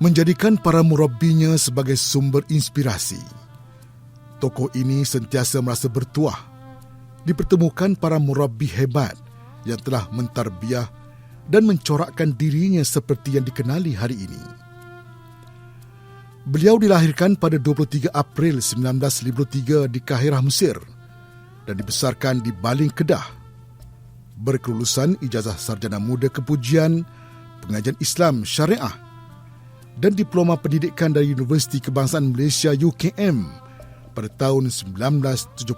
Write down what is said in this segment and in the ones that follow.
menjadikan para murabbinya sebagai sumber inspirasi. Tokoh ini sentiasa merasa bertuah dipertemukan para murabbi hebat yang telah mentarbiah dan mencorakkan dirinya seperti yang dikenali hari ini. Beliau dilahirkan pada 23 April 1953 di Kahirah, Mesir dan dibesarkan di Baling, Kedah. Berkelulusan ijazah sarjana muda kepujian pengajian Islam Syariah dan diploma pendidikan dari Universiti Kebangsaan Malaysia UKM pada tahun 1978.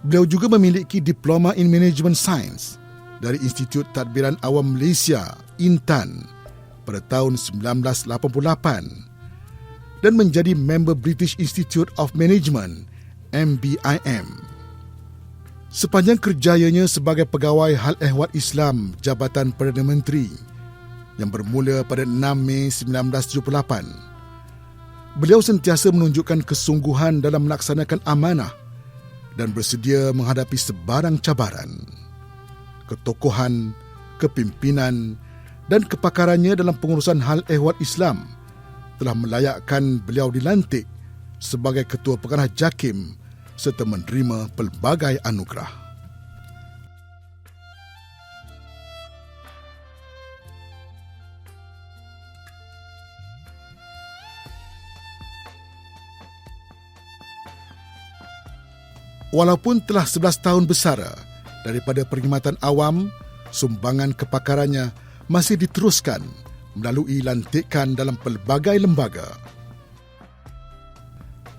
Beliau juga memiliki diploma in Management Science dari Institut Tadbiran Awam Malaysia Intan pada tahun 1988 dan menjadi member British Institute of Management MBIM. Sepanjang kerjayanya sebagai pegawai Hal Ehwal Islam Jabatan Perdana Menteri yang bermula pada 6 Mei 1978, beliau sentiasa menunjukkan kesungguhan dalam melaksanakan amanah dan bersedia menghadapi sebarang cabaran. Ketokohan, kepimpinan dan kepakarannya dalam pengurusan hal ehwal Islam telah melayakkan beliau dilantik sebagai Ketua Pekanah JAKIM serta menerima pelbagai anugerah. Walaupun telah 11 tahun bersara daripada perkhidmatan awam, sumbangan kepakarannya masih diteruskan melalui lantikan dalam pelbagai lembaga.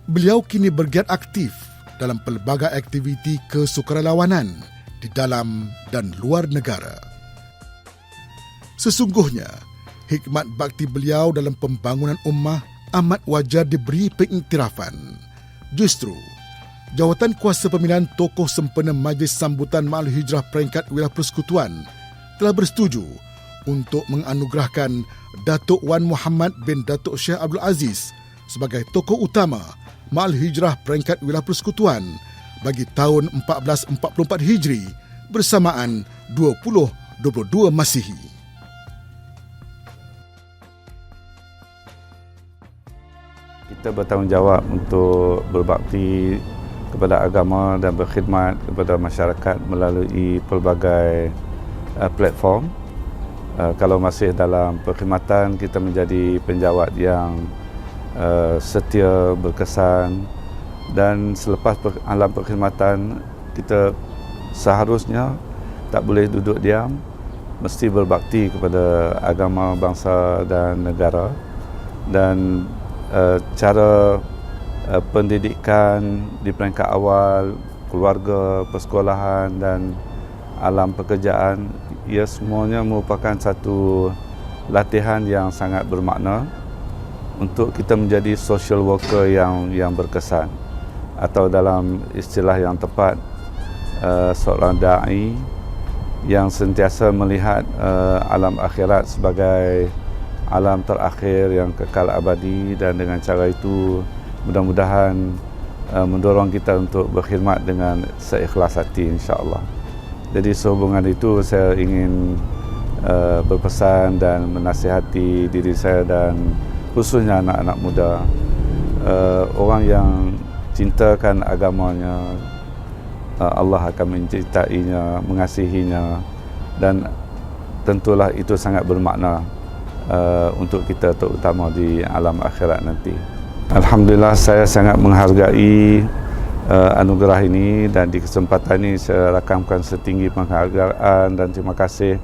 Beliau kini bergiat aktif dalam pelbagai aktiviti kesukarelawanan di dalam dan luar negara. Sesungguhnya, hikmat bakti beliau dalam pembangunan ummah amat wajar diberi pengiktirafan. Justru, Jawatan Kuasa Pemilihan Tokoh Sempena Majlis Sambutan Ma'al Hijrah Peringkat Wilayah Persekutuan telah bersetuju untuk menganugerahkan Datuk Wan Muhammad bin Datuk Syekh Abdul Aziz sebagai tokoh utama Ma'al Hijrah Peringkat Wilayah Persekutuan bagi tahun 1444 Hijri bersamaan 2022 Masihi. Kita bertanggungjawab untuk berbakti kepada agama dan berkhidmat kepada masyarakat melalui pelbagai platform. Kalau masih dalam perkhidmatan, kita menjadi penjawat yang setia, berkesan, dan selepas alam perkhidmatan, kita seharusnya tak boleh duduk diam, mesti berbakti kepada agama, bangsa dan negara. Dan cara pendidikan di peringkat awal, keluarga, persekolahan dan alam pekerjaan, ia semuanya merupakan satu latihan yang sangat bermakna untuk kita menjadi social worker yang berkesan, atau dalam istilah yang tepat, seorang da'i yang sentiasa melihat alam akhirat sebagai alam terakhir yang kekal abadi, dan dengan cara itu mudah-mudahan mendorong kita untuk berkhidmat dengan seikhlas hati, insya-Allah. Jadi sehubungan itu saya ingin berpesan dan menasihati diri saya dan khususnya anak-anak muda, orang yang cintakan agamanya, Allah akan mencintainya, mengasihinya, dan tentulah itu sangat bermakna untuk kita, terutama di alam akhirat nanti. Alhamdulillah, saya sangat menghargai anugerah ini, dan di kesempatan ini saya rakamkan setinggi penghargaan dan terima kasih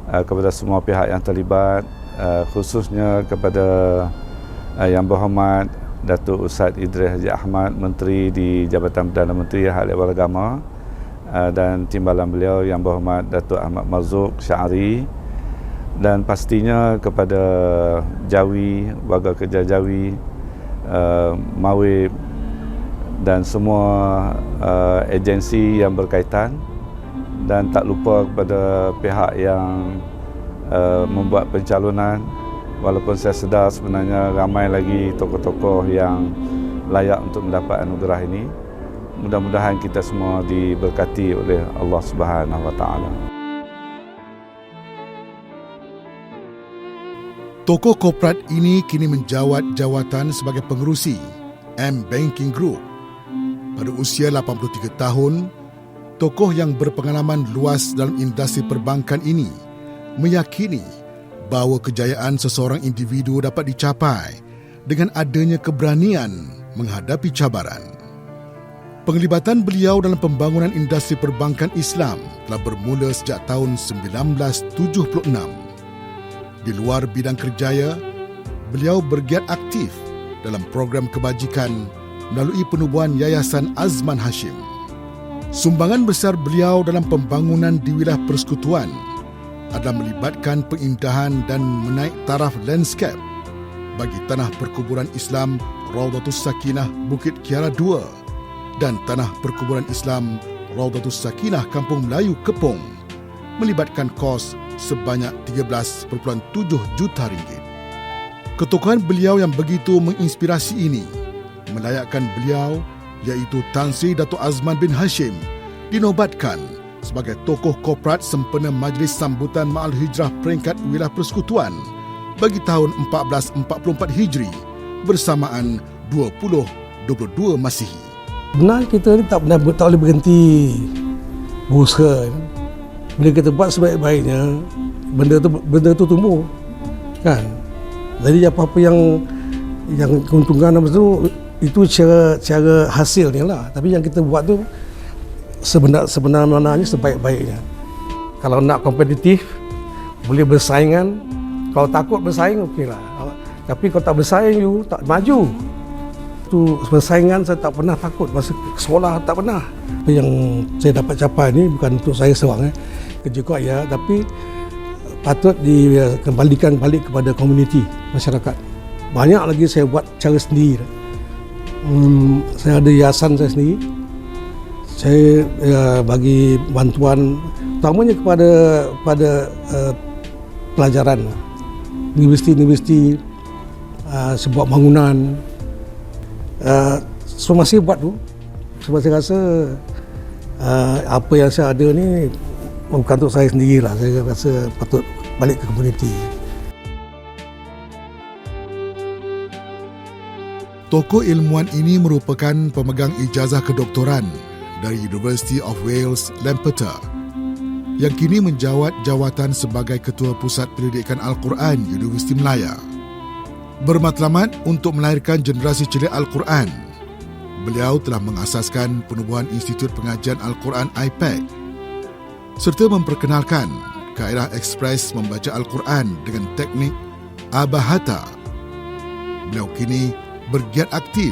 kepada semua pihak yang terlibat, khususnya kepada Yang Berhormat Datuk Ustaz Idris Haji Ahmad, Menteri di Jabatan Perdana Menteri Hal Ehwal Agama, dan timbalan beliau Yang Berhormat Datuk Ahmad Marzuq Syari, dan pastinya kepada Jawi, warga kerja Jawi, Mawib dan semua agensi yang berkaitan, dan tak lupa kepada pihak yang membuat pencalonan. Walaupun saya sedar sebenarnya ramai lagi tokoh-tokoh yang layak untuk mendapat anugerah ini. Mudah-mudahan kita semua diberkati oleh Allah Subhanahu Wa Taala. Tokoh korporat ini kini menjawat jawatan sebagai pengerusi M-Banking Group. Pada usia 83 tahun, tokoh yang berpengalaman luas dalam industri perbankan ini meyakini bahawa kejayaan seseorang individu dapat dicapai dengan adanya keberanian menghadapi cabaran. Penglibatan beliau dalam pembangunan industri perbankan Islam telah bermula sejak tahun 1976. Di luar bidang kerjaya, beliau bergiat aktif dalam program kebajikan melalui penubuhan Yayasan Azman Hashim. Sumbangan besar beliau dalam pembangunan di wilayah persekutuan adalah melibatkan peindahan dan menaik taraf landscape bagi tanah perkuburan Islam Raudatus Sakinah Bukit Kiara 2 dan tanah perkuburan Islam Raudatus Sakinah Kampung Melayu Kepong, melibatkan kos sebanyak 13.7 juta ringgit. Ketokohan beliau yang begitu menginspirasi ini melayakkan beliau, iaitu Tan Sri Dato' Azman bin Hashim, dinobatkan sebagai tokoh korporat sempena Majlis Sambutan Ma'al Hijrah peringkat wilayah persekutuan bagi tahun 1444 Hijri bersamaan 2022 Masihi. Benar, kita ni tak boleh berhenti berusaha. Bila kita buat sebaik-baiknya, benda tu tumbuh, kan? Jadi apa-apa yang keuntungan itu cara hasilnya lah. Tapi yang kita buat tu sebenarnya sebaik-baiknya. Kalau nak kompetitif, boleh bersaingan. Kalau takut bersaing, okeylah. Tapi kalau tak bersaing, you tak maju. Tu persaingan saya tak pernah takut. Masa sekolah tak pernah. Apa yang saya dapat capai ni bukan untuk saya seorang, kerja kuat ya, tapi patut dikembalikan balik kepada komuniti, masyarakat. Banyak lagi saya buat cara sendiri. Saya ada yayasan saya sendiri. Saya bagi bantuan utamanya kepada pelajaran universiti-universiti, sebuah bangunan. So masih buat tu. Sebab saya rasa apa yang saya ada ni bukan untuk saya sendirilah. Saya rasa patut balik ke komuniti. Tokoh ilmuwan ini merupakan pemegang ijazah kedoktoran dari University of Wales, Lampeter, yang kini menjawat jawatan sebagai Ketua Pusat Pendidikan Al-Quran Universiti Melaya. Bermatlamat untuk melahirkan generasi celik Al-Quran, beliau telah mengasaskan penubuhan Institut Pengajian Al-Quran IPAC serta memperkenalkan kaedah ekspres membaca Al-Quran dengan teknik Abahata. Beliau kini bergiat aktif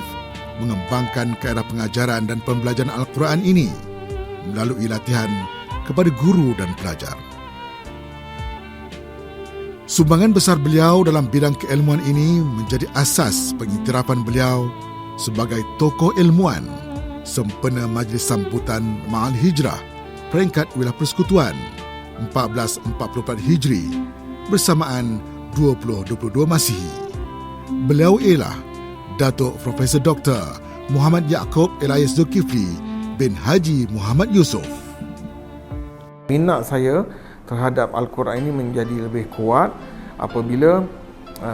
mengembangkan kaedah pengajaran dan pembelajaran Al-Quran ini melalui latihan kepada guru dan pelajar. Sumbangan besar beliau dalam bidang keilmuan ini menjadi asas pengiktirafan beliau sebagai tokoh ilmuwan sempena Majlis Sambutan Ma'al Hijrah peringkat wilayah persekutuan 1444 Hijri bersamaan 2022 Masihi. Beliau ialah Datuk Profesor Dr. Muhammad Yaakob Elias Zulkifli bin Haji Muhammad Yusof. Minat saya terhadap Al-Quran ini menjadi lebih kuat apabila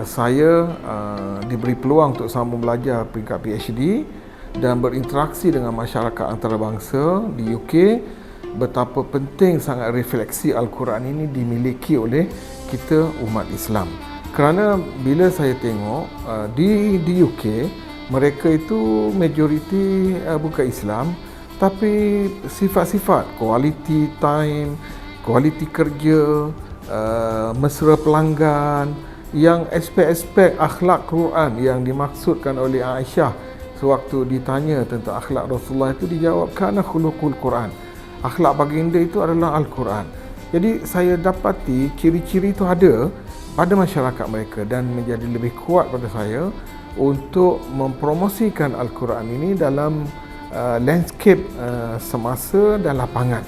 saya diberi peluang untuk sambung belajar peringkat PhD dan berinteraksi dengan masyarakat antarabangsa di UK. Betapa penting sangat refleksi Al-Quran ini dimiliki oleh kita umat Islam. Kerana bila saya tengok di UK, mereka itu majoriti bukan Islam, tapi sifat-sifat quality time, kualiti kerja, mesra pelanggan, yang aspek-aspek akhlak Quran yang dimaksudkan oleh Aisyah sewaktu ditanya tentang akhlak Rasulullah itu dijawab kana khuluqul Quran. Akhlak baginda itu adalah Al-Quran. Jadi saya dapati ciri-ciri itu ada pada masyarakat mereka dan menjadi lebih kuat pada saya untuk mempromosikan Al-Quran ini dalam landscape semasa dan lapangan.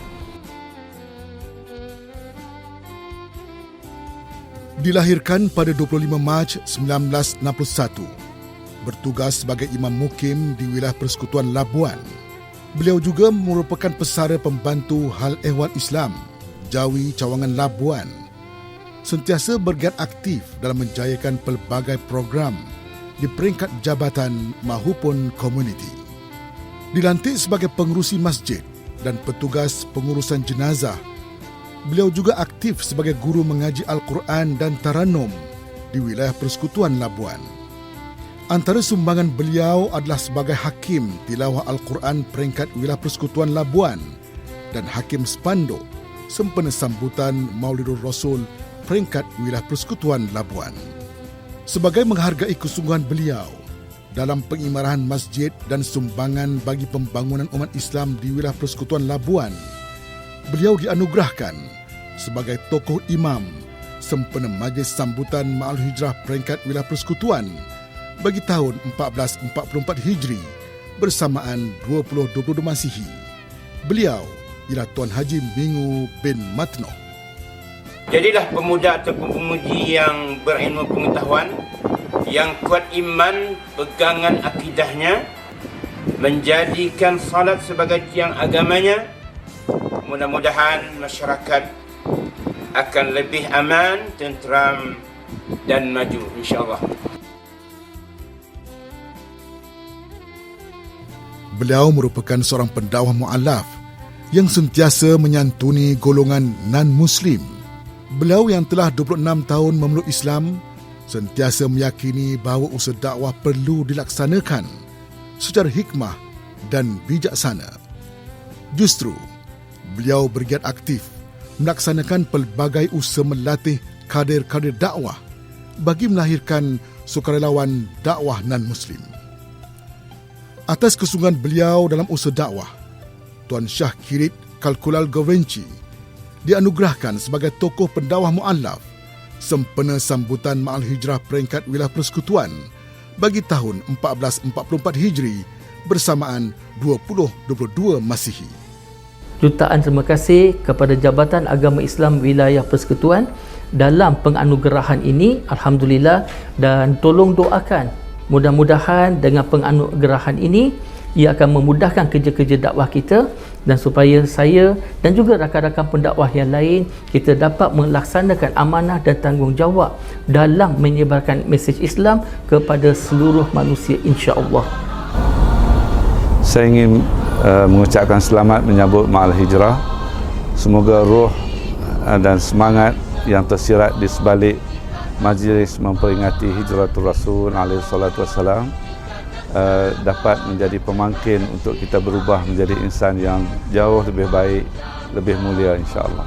Dilahirkan pada 25 Mac 1961, bertugas sebagai imam mukim di wilayah persekutuan Labuan. Beliau juga merupakan pesara pembantu Hal Ehwal Islam Jawi Cawangan Labuan. sentiasa bergiat aktif dalam menjayakan pelbagai program di peringkat jabatan maupun komuniti. Dilantik sebagai pengerusi masjid dan petugas pengurusan jenazah, beliau juga aktif sebagai guru mengaji Al-Quran dan Taranum di wilayah Persekutuan Labuan. Antara sumbangan beliau adalah sebagai Hakim Tilawah Al-Quran peringkat wilayah Persekutuan Labuan dan Hakim Spanduk sempena sambutan Maulidul Rasul peringkat wilayah Persekutuan Labuan. Sebagai menghargai kesungguhan beliau dalam pengimarahan masjid dan sumbangan bagi pembangunan umat Islam di wilayah Persekutuan Labuan, beliau dianugerahkan sebagai tokoh imam sempena majlis sambutan Ma'al Hijrah peringkat wilayah Persekutuan bagi tahun 1444 Hijri bersamaan 2022 Masihi. Beliau ialah Tuan Haji Mingu bin Matnoh. Jadilah pemuda atau pemuji yang berilmu pengetahuan, yang kuat iman, pegangan akidahnya, menjadikan salat sebagai tiang agamanya. Mudah-mudahan masyarakat akan lebih aman, tenteram dan maju insya-Allah. Beliau merupakan seorang pendakwah mu'alaf yang sentiasa menyantuni golongan non-Muslim. Beliau yang telah 26 tahun memeluk Islam sentiasa meyakini bahawa usaha dakwah perlu dilaksanakan secara hikmah dan bijaksana. Justru, beliau bergiat aktif melaksanakan pelbagai usaha melatih kader-kader dakwah bagi melahirkan sukarelawan dakwah non-Muslim. Atas kesungguhan beliau dalam usaha dakwah, Tuan Shah Kirit Kalkulal Govenci dianugerahkan sebagai tokoh pendakwah mu'alaf sempena sambutan Ma'al Hijrah peringkat wilayah Persekutuan bagi tahun 1444 Hijri bersamaan 2022 Masihi. Jutaan terima kasih kepada Jabatan Agama Islam Wilayah Persekutuan dalam penganugerahan ini, alhamdulillah, dan tolong doakan mudah-mudahan dengan penganugerahan ini ia akan memudahkan kerja-kerja dakwah kita dan supaya saya dan juga rakan-rakan pendakwah yang lain kita dapat melaksanakan amanah dan tanggungjawab dalam menyebarkan mesej Islam kepada seluruh manusia insya-Allah. Saya ingin mengucapkan selamat menyambut Ma'al Hijrah. Semoga roh dan semangat yang tersirat di sebalik majlis memperingati Hijratul Rasul alaihi salatu wassalam dapat menjadi pemangkin untuk kita berubah menjadi insan yang jauh lebih baik, lebih mulia insya-Allah.